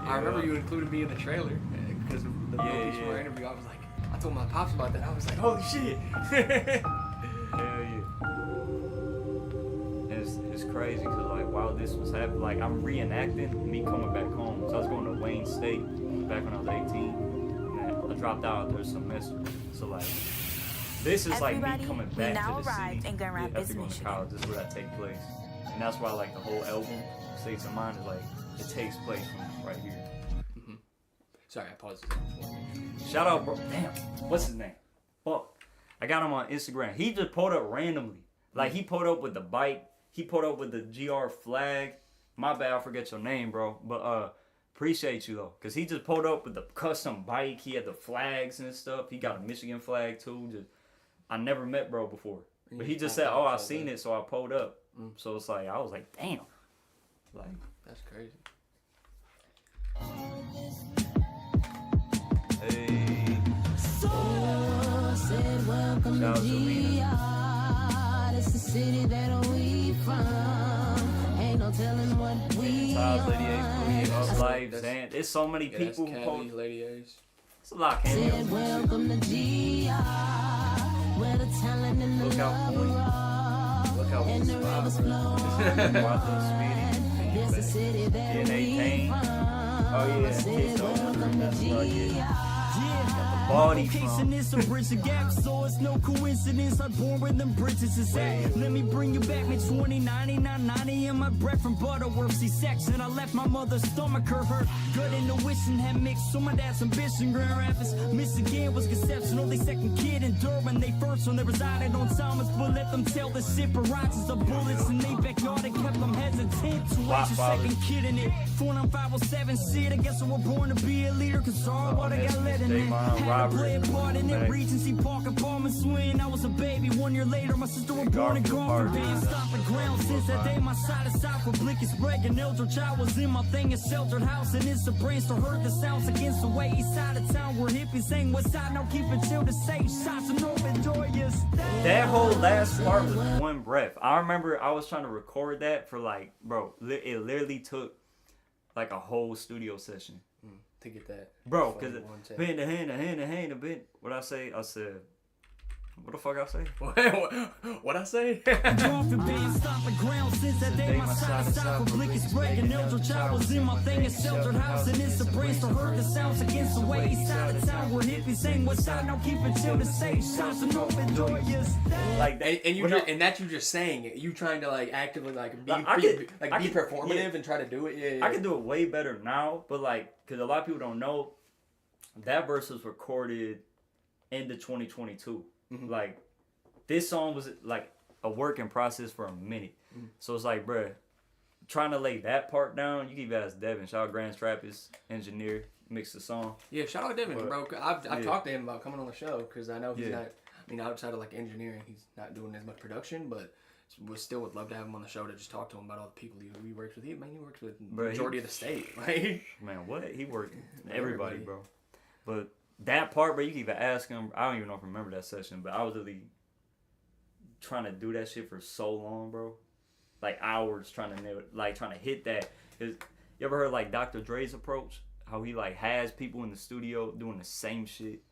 I remember you included me in the trailer because of the movies for our interview. I was like, I told my pops about that. I was like, holy shit. Hell yeah. It's crazy because like while this was happening, like I'm reenacting me coming back home. So I was going to Wayne State back when I was 18. And I dropped out after a semester. So like this is like me coming back to the city in Grand Rapids, after going to college. This is where that take place. And that's why like the whole album, States of Mind, is like it takes place from right here. Mm-hmm. Sorry, I paused. Shout out, bro. Damn, what's his name? Fuck. I got him on Instagram. He just pulled up randomly. Like he pulled up with the bike. He pulled up with the GR flag. My bad, I forget your name, bro. But appreciate you though, cause he just pulled up with the custom bike. He had the flags and stuff. He got a Michigan flag too. Just I never met bro before, but he just said, "Oh, I seen it, so I pulled up." So it's like I was like, "Damn." Like that's crazy. Hey. Welcome Shout out to to Lena. It's the city that we from. Ain't no telling what we Top Lady Ace, are. Up Life, Zan. There's so many people who Kelly, post. Lady Ace. It's a lot of cameos. Welcome to GR, where the talent and the Look out, love boy. are. Look out, And the rivers flow. It's the city that we from. Oh yeah, Said welcome to GR. body Location is a bridge to gap, so it's no coincidence I'm born where them bridges is at. Let me bring you back, me 2099, 90 in my breath from Butterworth, C-section. I left my mother's stomach hurt. Good intuition had mixed, so my dad's ambition. Grand Rapids, Michigan was conception. Only second kid in Durban, they first when they resided on Thomas. But let them tell the ship rises of bullets in they backyard and kept them hesitant to raise a second kid in it. 49507 shit, I guess I was born to be a leader, cause all what I got let in it. Had to play a part in it. Regency Park apartments when I was a baby. 1 year later, my sister was born and gone from being stopped the ground. Since that day, my side is south with blick is break. An elder child was in my thing, a sheltered house, and it's a brain still heard the sounds against the way east side of town where hippies sang west side. Now keep it chill to safe shots and open door. Yes, that whole last part was one breath. I remember I was trying to record that for like, bro, it literally took like a whole studio session to get that, bro. Cause what I say? I said, what the fuck I say? What I say? Often being stopped the ground since that day. My side is south with blick is break. An elder child was in my thing, a sheltered house, and it's a brain still heard the sounds against the way east side of town where hippies sang west side. Now keep it chill to safe shots and open door. Yes, like that, and you just, and that's you just saying it. You trying to like actively like be performative and try to do it. Yeah. I can do it way better now, but like, cause a lot of people don't know that verse was recorded into 2022. Mm-hmm. Like, this song was like a work in process for a minute. Mm-hmm. So it's like, bruh, trying to lay that part down, you can even ask Devin. Shout out Grand Trappist, engineer, mix the song. Yeah, shout out Devin, bro. I've talked to him about coming on the show because I know he's not, I mean, outside of like engineering, he's not doing as much production, but we still would love to have him on the show to just talk to him about all the people he works with. He works with the majority of the state. Like, man, what? He worked everybody, bro. But that part, bro, you can even ask him. I don't even know if I remember that session, but I was really trying to do that shit for so long, bro. Like hours trying to nail it, like trying to hit that. You ever heard like Dr. Dre's approach? How he like has people in the studio doing the same shit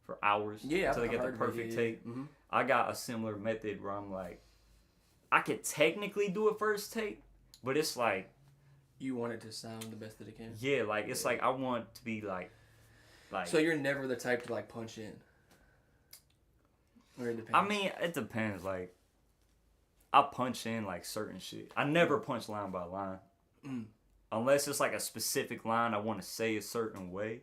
for hours until they get the perfect take. Mm-hmm. I got a similar method where I'm like, I could technically do a first take, but it's like you want it to sound the best that it can. Yeah, like it's like I want to be like. So you're never the type to like punch in? Or it depends? I mean, it depends. Like, I punch in like certain shit. I never punch line by line. Unless it's like a specific line I want to say a certain way.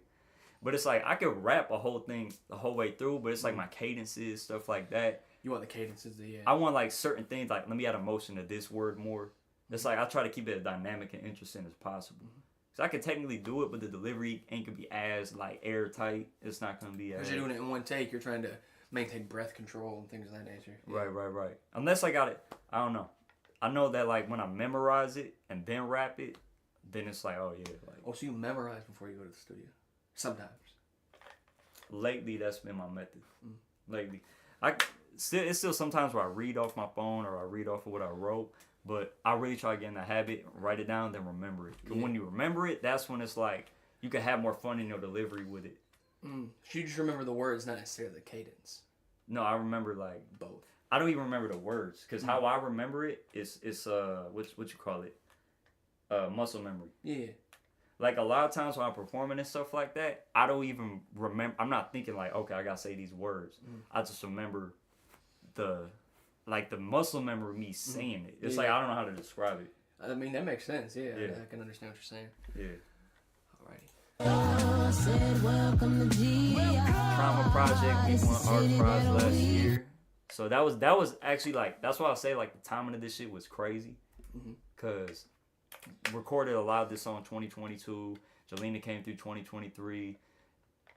But it's like, I could rap a whole thing the whole way through, but it's like my cadences, stuff like that. You want the cadences, I want like certain things, like let me add emotion to this word more. It's like, I try to keep it as dynamic and interesting as possible. So I could technically do it, but the delivery ain't gonna be as like airtight. It's not gonna be as. Because you're doing it in one take, you're trying to maintain breath control and things of that nature. Yeah. Right. Unless I got it, I don't know. I know that like when I memorize it and then rap it, then it's like, oh yeah. Like, oh, so you memorize before you go to the studio? Sometimes. Lately, that's been my method. Lately, it's still sometimes where I read off my phone or I read off of what I wrote. But I really try to get in the habit, write it down, then remember it. But when you remember it, that's when it's like, you can have more fun in your delivery with it. So you just remember the words, not necessarily the cadence. No, I remember like Both. I don't even remember the words because how I remember it is what you call it, muscle memory. Yeah. Like a lot of times when I'm performing and stuff like that, I don't even remember. I'm not thinking like, okay, I gotta say these words. I just remember the muscle memory of me saying it. It's like I don't know how to describe it. I mean that makes sense. Yeah. I can understand what you're saying. Yeah. Alrighty. Said welcome to G. Trauma Project, we won Art Prize last year. So that was actually like, that's why I say like the timing of this shit was crazy. Cause recorded a lot of this song 2022. Jelena came through 2023.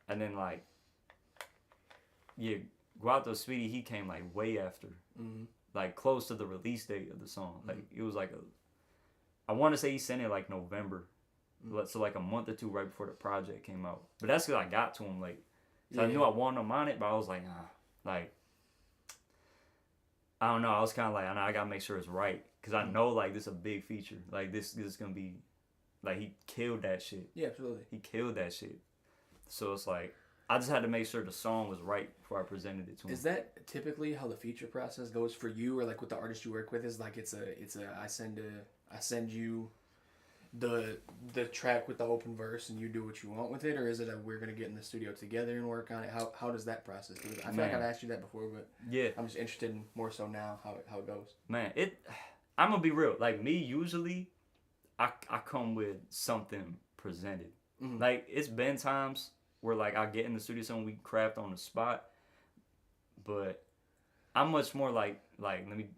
And then like, yeah, Guato Speedy, he came like way after. Like close to the release date of the song. Like it was like I want to say he sent it like November. So like a month or two right before the project came out. But that's because I got to him late. So I knew I wanted him on it, but I was like, like, I don't know. I was kind of like, I got to make sure it's right. Because I know, like, this is a big feature. Like, this is going to be, like, he killed that shit. Yeah, absolutely. He killed that shit. So it's like, I just had to make sure the song was right before I presented it to him. Is that typically how the feature process goes for you, or like with the artist you work with? Is like I send you the track with the open verse and you do what you want with it, or is it a we're gonna get in the studio together and work on it? How does that process go? I feel like I've asked you that before, but yeah, I'm just interested in more so now how it goes. Man, I'm gonna be real. Like me, usually, I come with something presented. Like it's been times where like I get in the studio, something we craft on the spot, but I'm much more like let me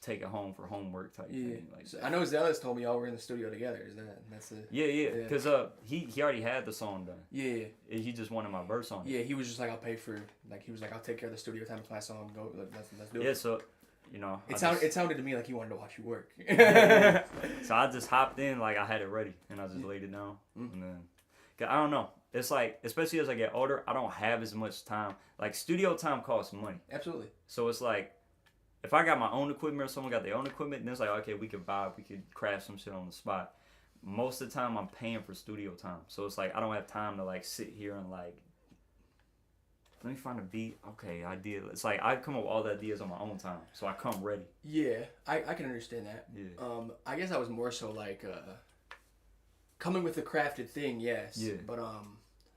take it home for homework type thing. Like so I know Zealous told me y'all were in the studio together. That's it? Yeah. Because he already had the song done. Yeah. He just wanted my verse on it. Yeah, he was just like, I'll pay for, like, he was like, I'll take care of the studio time. It's my song. Go, let's do it. Yeah, so, you know. It sounded to me like he wanted to watch you work. So I just hopped in, like, I had it ready, and I just laid it down. And then, cause I don't know. It's like, especially as I get older, I don't have as much time. Like, studio time costs money. Absolutely. So it's like, if I got my own equipment or someone got their own equipment, then it's like, okay, we could vibe, we could craft some shit on the spot. Most of the time, I'm paying for studio time. So it's like, I don't have time to, like, sit here and, like, let me find a beat. Okay, idea. It's like, I come up with all the ideas on my own time. So I come ready. Yeah, I can understand that. Yeah. I guess I was more so, like, coming with the crafted thing, yes. Yeah. But,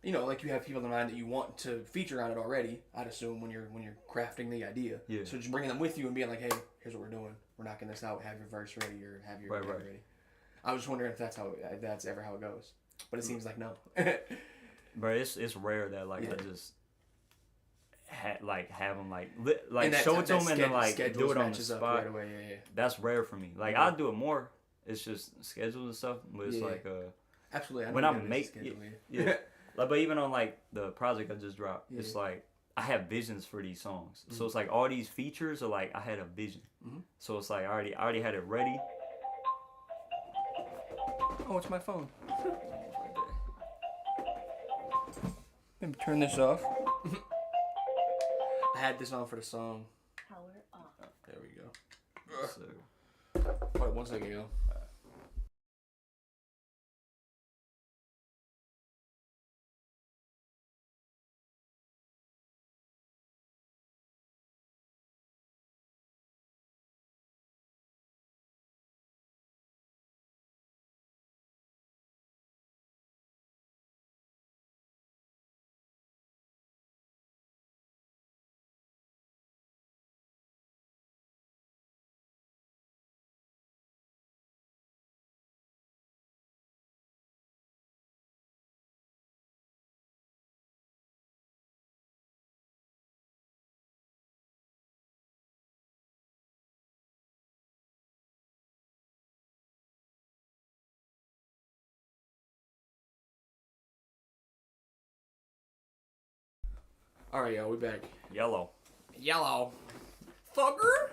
you know, like you have people in mind that you want to feature on it already, I'd assume, when you're crafting the idea. Yeah. So just bringing them with you and being like, hey, here's what we're doing. We're knocking this out. Have your verse ready or have your right. ready. I was just wondering if that's ever how it goes. But it seems like no. But it's rare that, like, I just have them, like show it to them and then, like, do it on the spot. Right away. Yeah. That's rare for me. Like, I'll do it more. It's just schedules and stuff. But it's like, absolutely. When I'm making like, but even on, like, the project I just dropped, it's like, I have visions for these songs. So it's like, all these features are like, I had a vision. So it's like, I already had it ready. Oh, it's my phone. Let me turn this off. I had this on for the song. Power off. There we go. So, Wait, 1 second, yo. All right, yo, we back. yellow. Fucker.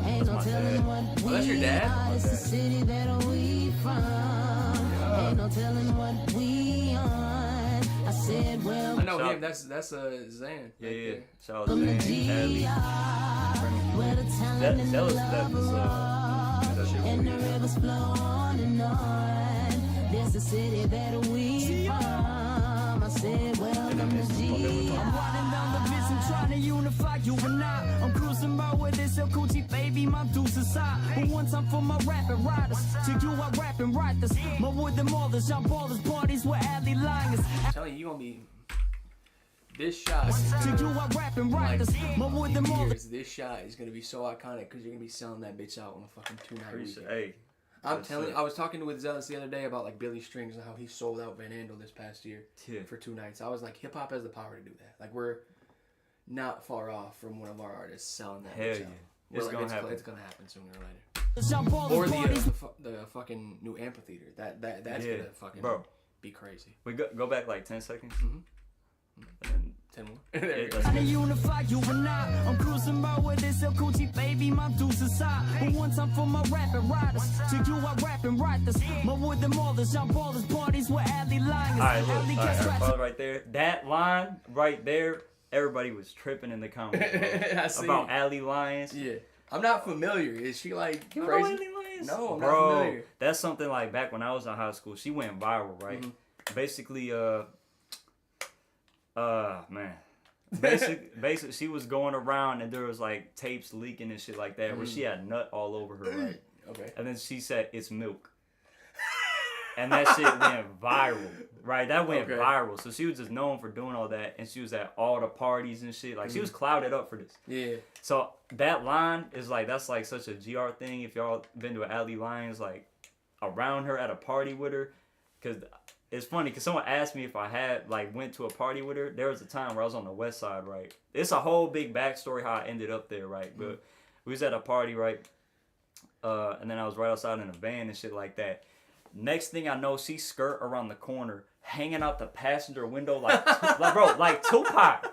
Ain't no telling what Oh, that's your dad? It's the city that we from. Ain't no telling what we on. I said, well, I know him. That's Zan. Yeah. Shout out to Zane, where the talent and the love that and the rivers flow on and on. This the city that we from. I said, welcome to G. I'm riding down the vision, trying to unify you and I. I'm cruising by with this El Coochie, baby, my deuce aside. But one time for my rapping riders, to you I rap and write this. My wood them all the jump ballers, parties with alley lions. I'm telling you gonna be this shot. To you I rap and write this. My wood them all the This shot is gonna be so iconic because you're gonna be selling that bitch out on a fucking 2-night weekend. Hey, I'm telling you, I was talking with Zealous the other day about like Billy Strings and how he sold out Van Andel this past year for 2 nights. I was like, hip hop has the power to do that. Like we're not far off from one of our artists selling that. Hell yeah. It's gonna happen. It's gonna happen sooner or later. jump Or ballers, parties. the fucking new amphitheater. That's Yeah, gonna fucking bro. be crazy. We go back like 10 seconds. Mhm. And 10 more. There you go. let's Trying go. to unify you and I. I'm cruising by with this El Coochie, baby, my deuce aside. But one time for my rapping riders, to you I rap and write this. My wood them all the jump ballers, parties with alley lions. Alright, look. Alley Alright, cats pause right there. That line right there, everybody was tripping in the comments, bro. I see. About Alley Lions. Yeah. I'm not familiar. Is she like You know crazy? Alley Lions? No, I'm not Bro, familiar. that's something like back when I was in high school. She went viral, right? Mm-hmm. Basically, man. Basically, she was going around and there was like tapes leaking and shit like that where she had nut all over her, right? Okay. And then she said, it's milk. And that shit went viral, right? That went Okay. viral. So she was just known for doing all that. And she was at all the parties and shit. Like, she was clouded up for this. Yeah. So that line is like, that's like such a GR thing. If y'all been to an Alley Lions, like, around her at a party with her. Because it's funny, because someone asked me if I had, like, went to a party with her. There was a time where I was on the west side, right? It's a whole big backstory how I ended up there, right? But we was at a party, right? And then I was right outside in a van and shit like that. Next thing I know, she skirt around the corner, hanging out the passenger window like bro, like Tupac.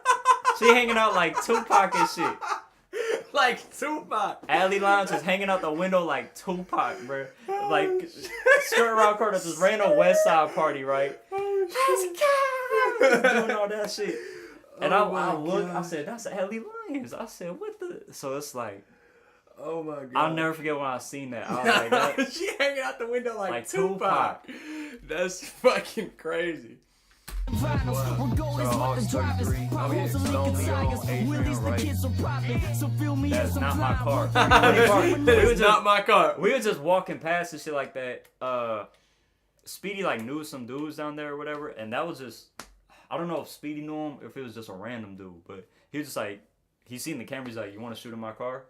She hanging out like Tupac and shit. Like Tupac. Alley Lines was hanging out the window like Tupac, bro. Like skirt around corner, this random West Side party, right? Just doing all that shit. And I looked, I said, that's Alley Lions. I said, what the? So it's like, Oh my god. I'll never forget when I seen that. I was like, that, she hanging out the window like Tupac. That's fucking crazy. Vinyls, we're going So, with August the drivers. 23. Potholes and Don't Lincoln be on Tigers. Adrian, Willie's the right? kids are popping. So feel me That's as I'm not my flying. car. It's not my car. We were just walking past and shit like that. Speedy like knew some dudes down there or whatever, and that was just, I don't know if Speedy knew him, if it was just a random dude, but he was just like, he seen the camera, he's like, you want to shoot in my car?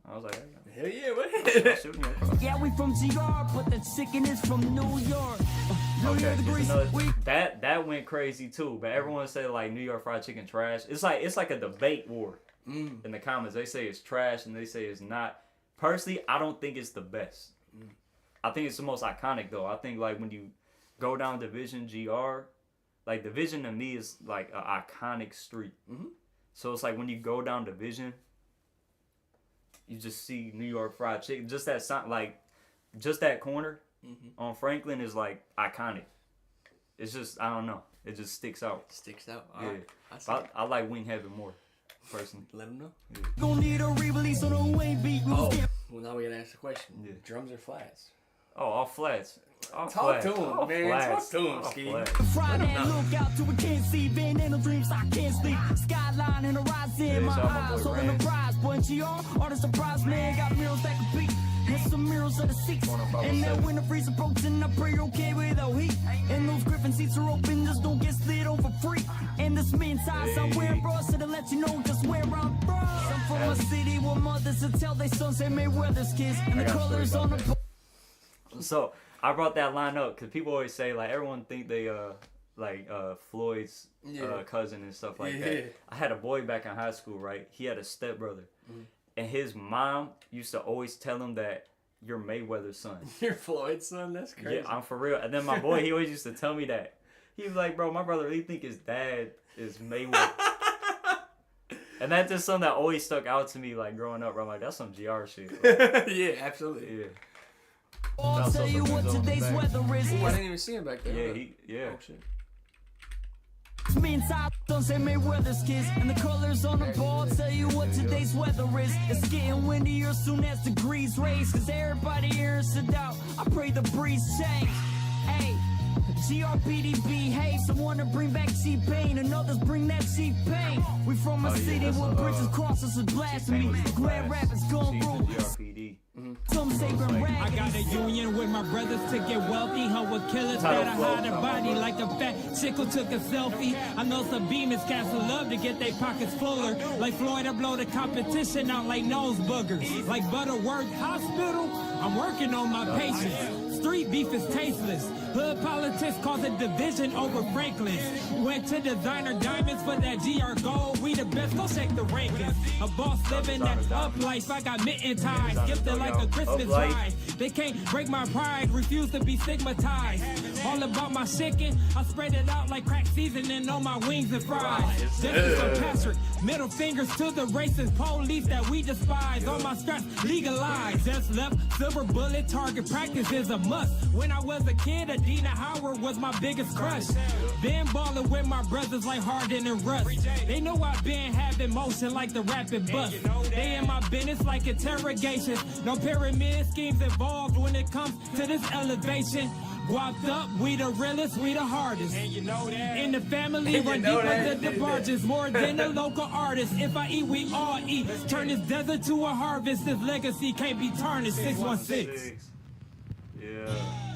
I was like, hey, Hell yeah, what? I'll shoot in your car. Yeah, we from GR, but the chicken is from New York. New Okay, York here's degrees. another- We that went crazy too, but everyone said like New York fried chicken trash. It's like a debate war in the comments. They say it's trash and they say it's not. Personally, I don't think it's the best. I think it's the most iconic though. I think like when you go down Division GR, like Division to me is like an iconic street. So it's like when you go down Division, you just see New York fried chicken. Just that sound, like just that corner on Franklin is like iconic. It's just, I don't know. It just sticks out. Sticks out. Yeah. Alright. I see. I like Wing Heaven more, personally. Let him know. gon' need a re-release on the way beat. We was getting Well, now we gotta ask the question. Yeah. Drums or flats? Oh, all flats. All Talk flats. to him, All man. flats. Talk to him, All Ski. flats. Friday, look out till we can't see. Van Andel dreams, I can't sleep. Skyline and horizon, my shout out my eyes boy holding Rand. the prize. But you all the surprise, man. Got mirrors that can beat. And some mirrors of the seats. Going on about And that seven. winter freeze approaching, I pray okay without heat. And those griffin seats are open, just don't get slid over free. And this mean size I'm wearing, bro, so to let you know just where I'm from. I'm from a city where mothers will tell their sons they Mayweather's kids. And the I got a story colors on about the So I brought that line up because people always say like everyone think they Floyd's cousin and stuff like Yeah. that. I had a boy back in high school, right? He had a stepbrother, and his mom used to always tell him that you're Mayweather's son. You're Floyd's son? That's crazy. Yeah, I'm for real. And then my boy, he always used to tell me that. He was like, bro, my brother really think his dad is Mayweather. And that's just something that always stuck out to me, like growing up. Bro, I'm like, that's some GR shit. Like, Yeah, absolutely. yeah, I'll tell you what today's weather is. Ooh, I didn't even see him back there. yeah. Oh, shit. Me and Ty don't say Mayweather's kids. And the colors on the ball tell you what today's weather is. It's getting windier soon as degrees raise. Cause everybody here is sit out. I pray the breeze change. Hey, GRPD behave, some wanna bring back cheap pain, and others bring that cheap pain. We from a city where bridges cross us with blasphemy. Grand rapids gon' rule. Some say we're raggedy. I got a union with my brothers to get wealthy. Hung with killers that hide their body like a fat chick who took a selfie. I know some beamers cast a love to get their pockets fuller. Like Floyd, I blow the competition out like nose boogers. Like Butterworth Hospital, I'm working on my patience. Street beef is tasteless. Hood politics causing division over Franklin. Went to designer diamonds for that GR gold. We the best, go check the rankings. A boss living that up life. I got mitten ties, gifted like a Christmas ride. They can't break my pride, refuse to be stigmatized. All about my chicken, I spread it out like crack seasoning on my wings and fries. Justice for Patrick, middle fingers to the racist police that we despise. All my scraps legalized. Just left, silver bullet, target practice is a must. When I was a kid, Adina Howard was my biggest crush. Been ballin' with my brothers like Harden and Russ. They know I've been having motion like the rapid bus. They in my business like interrogations. No pyramid schemes involved when it comes to this elevation. Guapped up, we the realest, we the hardest. And you know that. In the family, run deep with the barges. More than a local artist. If I eat, we all eat. Turn this desert to a harvest. This legacy can't be tarnished. 616. Yeah.